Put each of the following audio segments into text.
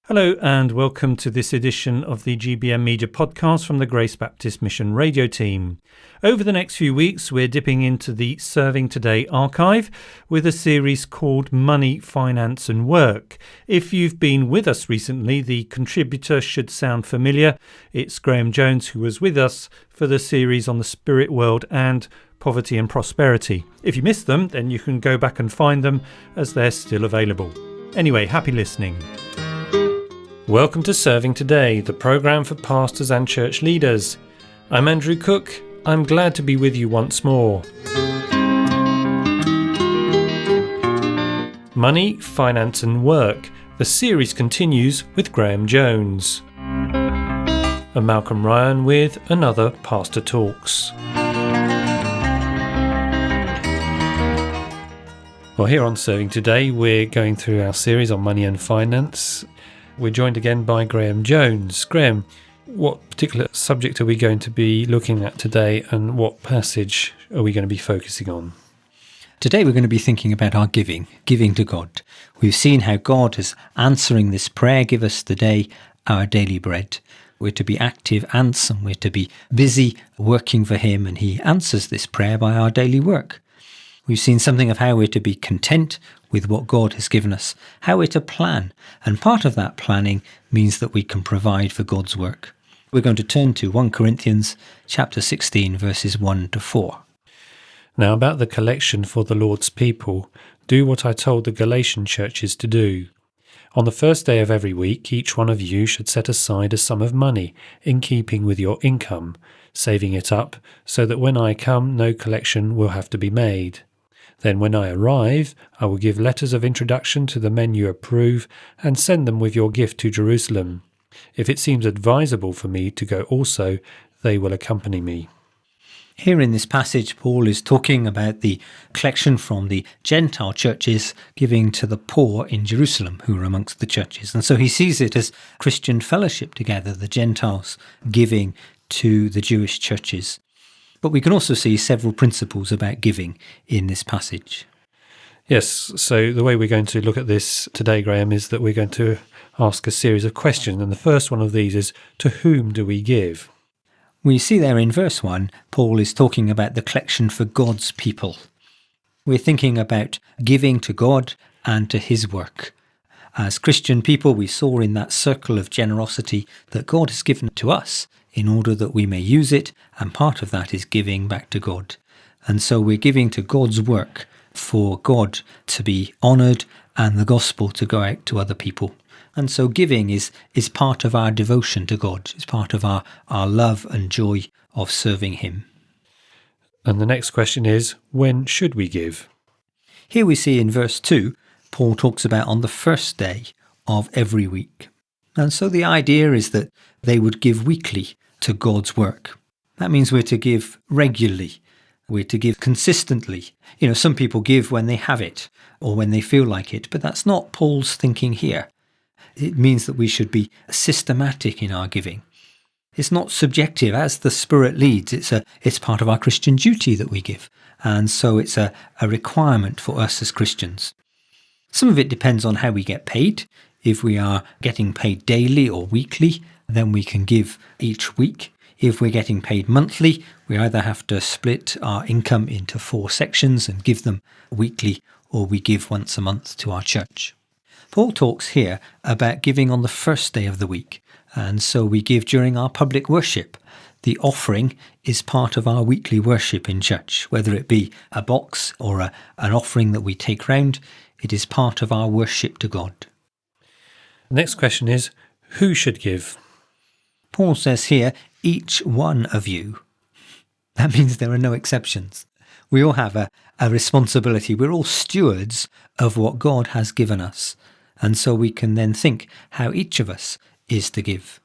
Hello and welcome to this edition of the GBM Media Podcast from the Grace Baptist Mission Radio team. Over the next few weeks, we're dipping into the Serving Today archive with a series called Money, Finance and Work. If you've been with us recently, the contributor should sound familiar. It's Graham Jones who was with us for the series on the spirit world and poverty and prosperity. If you missed them, then you can go back and find them as they're still available. Anyway, happy listening. Welcome to Serving Today, the programme for pastors and church leaders. I'm Andrew Cook. I'm glad to be with you once more. Money, Finance and Work. The series continues with Graham Jones. And Malcolm Ryan with another Pastor Talks. Well, here on Serving Today, we're going through our series on money and finance. We're joined again by Graham Jones. Graham, what particular subject are we going to be looking at today, and what passage are we going to be focusing on? Today we're going to be thinking about our giving to God. We've seen how God is answering this prayer, give us today our daily bread. We're to be active ants and we're to be busy working for Him, and He answers this prayer by our daily work. We've seen something of how we're to be content with what God has given us, how we're to plan, and part of that planning means that we can provide for God's work. We're going to turn to 1 Corinthians chapter 16, verses 1 to 4. Now about the collection for the Lord's people, do what I told the Galatian churches to do. On the first day of every week, each one of you should set aside a sum of money in keeping with your income, saving it up so that when I come, no collection will have to be made. Then when I arrive, I will give letters of introduction to the men you approve and send them with your gift to Jerusalem. If it seems advisable for me to go also, they will accompany me. Here in this passage, Paul is talking about the collection from the Gentile churches giving to the poor in Jerusalem who are amongst the churches. And so he sees it as Christian fellowship together, the Gentiles giving to the Jewish churches. But we can also see several principles about giving in this passage. Yes, so the way we're going to look at this today, Graham, is that we're going to ask a series of questions. And the first one of these is, to whom do we give? We see there in verse 1, Paul is talking about the collection for God's people. We're thinking about giving to God and to His work. As Christian people, we saw in that circle of generosity that God has given to us in order that we may use it, and part of that is giving back to God. And so we're giving to God's work for God to be honoured and the gospel to go out to other people. And so giving is part of our devotion to God. It's part of our love and joy of serving Him. And the next question is, when should we give? Here we see in verse 2, Paul talks about on the first day of every week. And so the idea is that they would give weekly to God's work. That means we're to give regularly. We're to give consistently. Some people give when they have it or when they feel like it, but that's not Paul's thinking here. It means that we should be systematic in our giving. It's not subjective. As the Spirit leads, it's part of our Christian duty that we give. And so it's a requirement for us as Christians. Some of it depends on how we get paid. If we are getting paid daily or weekly, then we can give each week. If we're getting paid monthly, we either have to split our income into 4 sections and give them weekly, or we give once a month to our church. Paul talks here about giving on the first day of the week, and so we give during our public worship. The offering is part of our weekly worship in church, whether it be a box or an offering that we take round. It is part of our worship to God. The next question is, who should give? Paul says here, each one of you. That means there are no exceptions. We all have a responsibility. We're all stewards of what God has given us. And so we can then think how each of us is to give.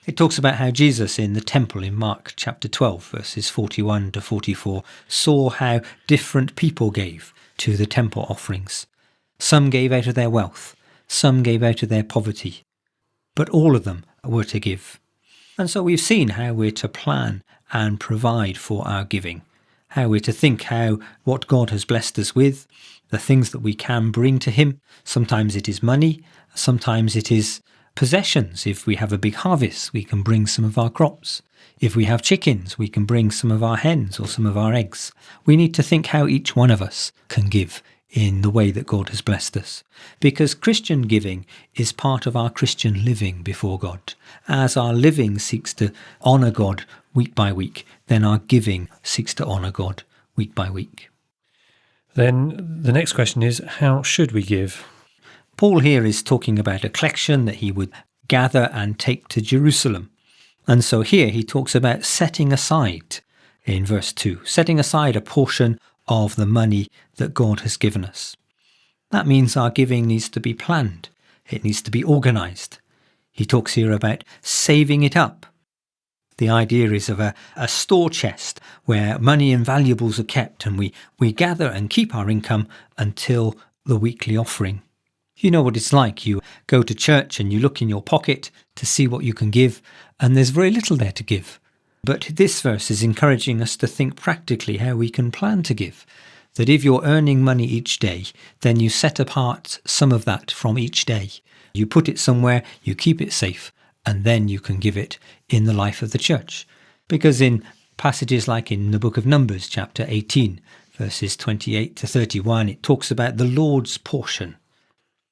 It talks about how Jesus in the temple in Mark chapter 12, verses 41 to 44, saw how different people gave to the temple offerings. Some gave out of their wealth, some gave out of their poverty, but all of them were to give. And so we've seen how we're to plan and provide for our giving, how we're to think how what God has blessed us with, the things that we can bring to him. Sometimes it is money, sometimes it is possessions. If we have a big harvest, we can bring some of our crops. If we have chickens, we can bring some of our hens or some of our eggs. We need to think how each one of us can give in the way that God has blessed us. Because Christian giving is part of our Christian living before God. As our living seeks to honour God week by week, then our giving seeks to honour God week by week. Then the next question is, how should we give? Paul here is talking about a collection that he would gather and take to Jerusalem. And so here he talks about setting aside, in verse 2, setting aside a portion of the money that God has given us. That means our giving needs to be planned. It needs to be organised. He talks here about saving it up. The idea is of a store chest where money and valuables are kept, and we gather and keep our income until the weekly offering. You know what it's like. You go to church and you look in your pocket to see what you can give, and there's very little there to give. But this verse is encouraging us to think practically how we can plan to give. That if you're earning money each day, then you set apart some of that from each day. You put it somewhere, you keep it safe, and then you can give it in the life of the church. Because in passages like in the book of Numbers, chapter 18, verses 28 to 31, it talks about the Lord's portion.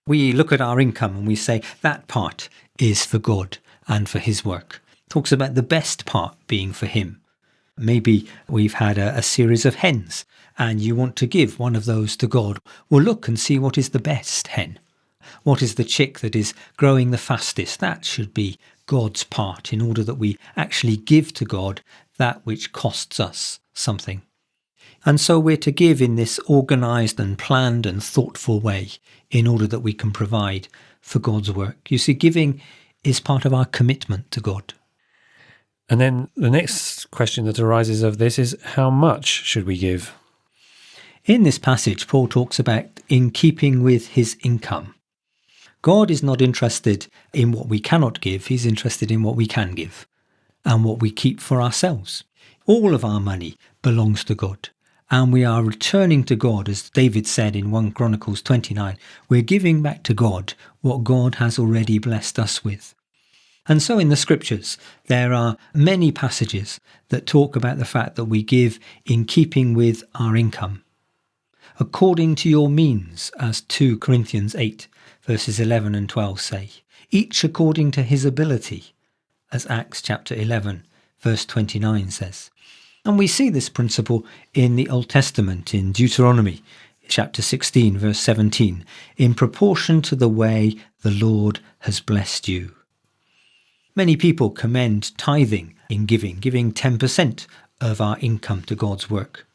We look at our income and we say that part is for God and for his work. It talks about the best part being for him. Maybe we've had a series of hens and you want to give one of those to God. Well, look and see what is the best hen. What is the chick that is growing the fastest? That should be God's part, in order that we actually give to God that which costs us something. And so we're to give in this organised and planned and thoughtful way in order that we can provide for God's work. You see, giving is part of our commitment to God. And then the next question that arises of this is, how much should we give? In this passage, Paul talks about in keeping with his income. God is not interested in what we cannot give. He's interested in what we can give and what we keep for ourselves. All of our money belongs to God, and we are returning to God, as David said in 1 Chronicles 29. We're giving back to God what God has already blessed us with. And so in the scriptures, there are many passages that talk about the fact that we give in keeping with our income. According to your means, as 2 Corinthians 8, verses 11 and 12 say, each according to his ability, as Acts chapter 11, verse 29 says. And we see this principle in the Old Testament, in Deuteronomy chapter 16, verse 17, in proportion to the way the Lord has blessed you. Many people commend tithing in giving 10% of our income to God's work.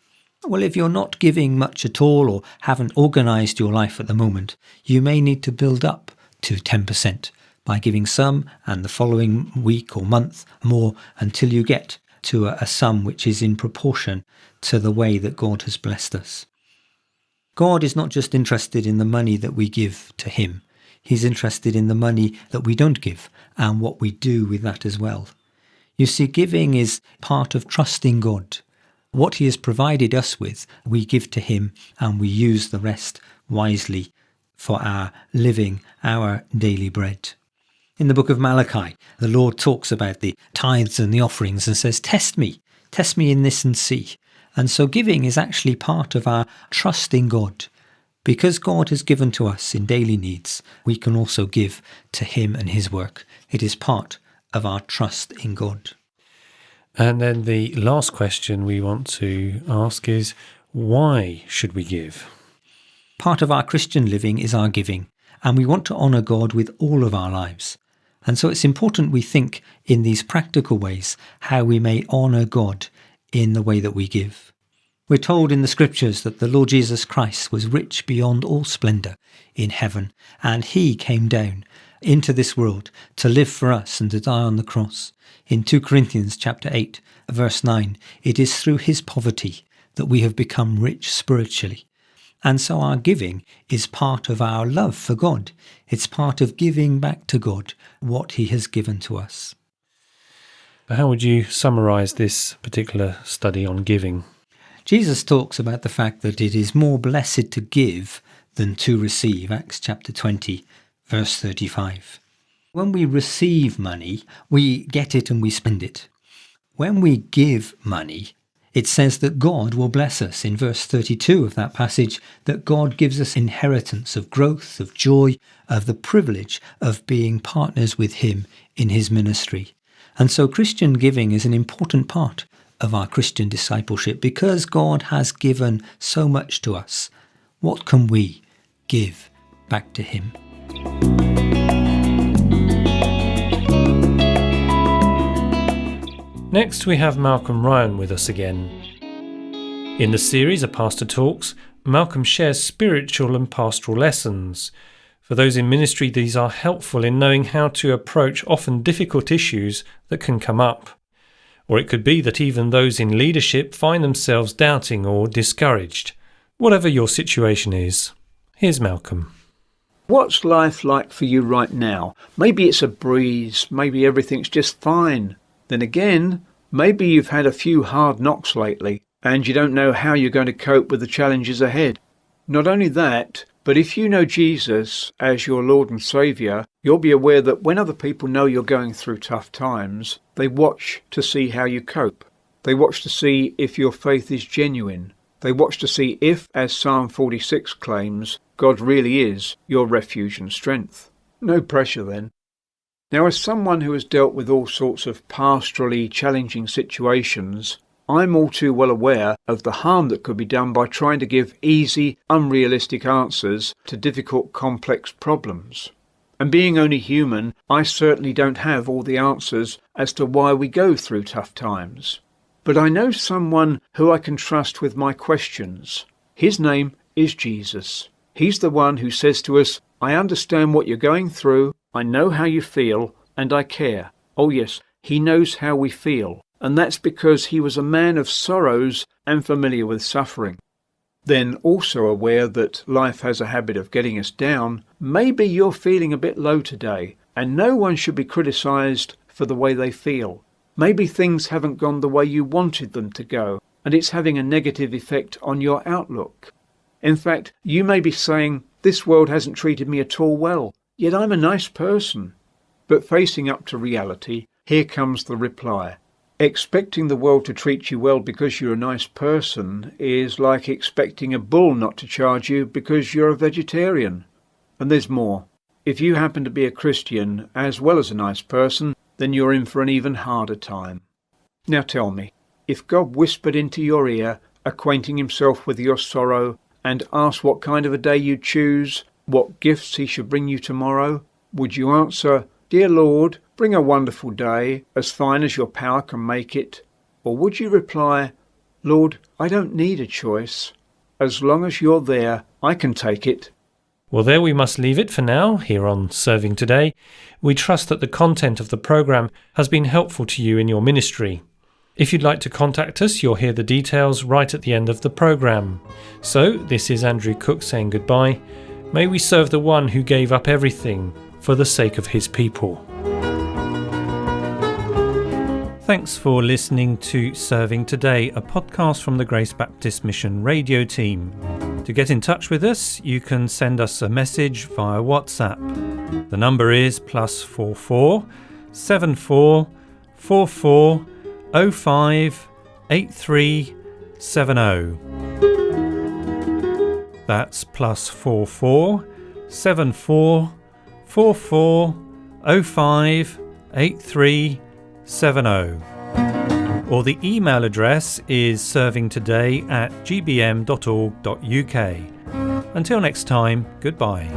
Well, if you're not giving much at all or haven't organised your life at the moment, you may need to build up to 10% by giving some and the following week or month more until you get to a sum which is in proportion to the way that God has blessed us. God is not just interested in the money that we give to him. He's interested in the money that we don't give and what we do with that as well. You see, giving is part of trusting God. What he has provided us with, we give to him, and we use the rest wisely for our living, our daily bread. In the book of Malachi, the Lord talks about the tithes and the offerings and says, test me in this and see. And so giving is actually part of our trust in God. Because God has given to us in daily needs, we can also give to him and his work. It is part of our trust in God. And then the last question we want to ask is, why should we give? Part of our Christian living is our giving, and we want to honour God with all of our lives. And so it's important we think in these practical ways how we may honour God in the way that we give. We're told in the scriptures that the Lord Jesus Christ was rich beyond all splendour in heaven, and he came down into this world to live for us and to die on the cross. In 2 Corinthians chapter 8, verse 9, it is through his poverty that we have become rich spiritually. And so our giving is part of our love for God. It's part of giving back to God what he has given to us. How would you summarise this particular study on giving? Jesus talks about the fact that it is more blessed to give than to receive. Acts chapter 20, verse 35. When we receive money, we get it and we spend it. When we give money, it says that God will bless us. In verse 32 of that passage, that God gives us inheritance of growth, of joy, of the privilege of being partners with him in his ministry. And so Christian giving is an important part of our Christian discipleship because God has given so much to us. What can we give back to him? Next, we have Malcolm Ryan with us again. In the series A Pastor Talks, Malcolm shares spiritual and pastoral lessons. For those in ministry, these are helpful in knowing how to approach often difficult issues that can come up. Or it could be that even those in leadership find themselves doubting or discouraged. Whatever your situation is, here's Malcolm. What's life like for you right now? Maybe it's a breeze, maybe everything's just fine. Then again, maybe you've had a few hard knocks lately and you don't know how you're going to cope with the challenges ahead. Not only that, but if you know Jesus as your Lord and Saviour, you'll be aware that when other people know you're going through tough times, they watch to see how you cope. They watch to see if your faith is genuine. They watch to see if, as Psalm 46 claims, God really is your refuge and strength. No pressure then. Now, as someone who has dealt with all sorts of pastorally challenging situations, I'm all too well aware of the harm that could be done by trying to give easy, unrealistic answers to difficult, complex problems. And being only human, I certainly don't have all the answers as to why we go through tough times. But I know someone who I can trust with my questions. His name is Jesus. He's the one who says to us, I understand what you're going through, I know how you feel, and I care. Oh yes, he knows how we feel, and that's because he was a man of sorrows and familiar with suffering. Then also aware that life has a habit of getting us down, maybe you're feeling a bit low today, and no one should be criticised for the way they feel. Maybe things haven't gone the way you wanted them to go, and it's having a negative effect on your outlook. In fact, you may be saying, this world hasn't treated me at all well, yet I'm a nice person. But facing up to reality, here comes the reply. Expecting the world to treat you well because you're a nice person is like expecting a bull not to charge you because you're a vegetarian. And there's more. If you happen to be a Christian as well as a nice person, then you're in for an even harder time. Now tell me, if God whispered into your ear, acquainting himself with your sorrow, and asked what kind of a day you'd choose, what gifts he should bring you tomorrow, would you answer, Dear Lord, bring a wonderful day, as fine as your power can make it? Or would you reply, Lord, I don't need a choice. As long as you're there, I can take it. Well, there we must leave it for now, here on Serving Today. We trust that the content of the programme has been helpful to you in your ministry. If you'd like to contact us, you'll hear the details right at the end of the programme. So, this is Andrew Cook saying goodbye. May we serve the one who gave up everything for the sake of his people. Thanks for listening to Serving Today, a podcast from the Grace Baptist Mission radio team. To get in touch with us, you can send us a message via WhatsApp. The number is +44 74 44 05 83 70. That's +44 74 44 05 83 70. Or the email address is servingtoday@gbm.org.uk. Until next time, goodbye.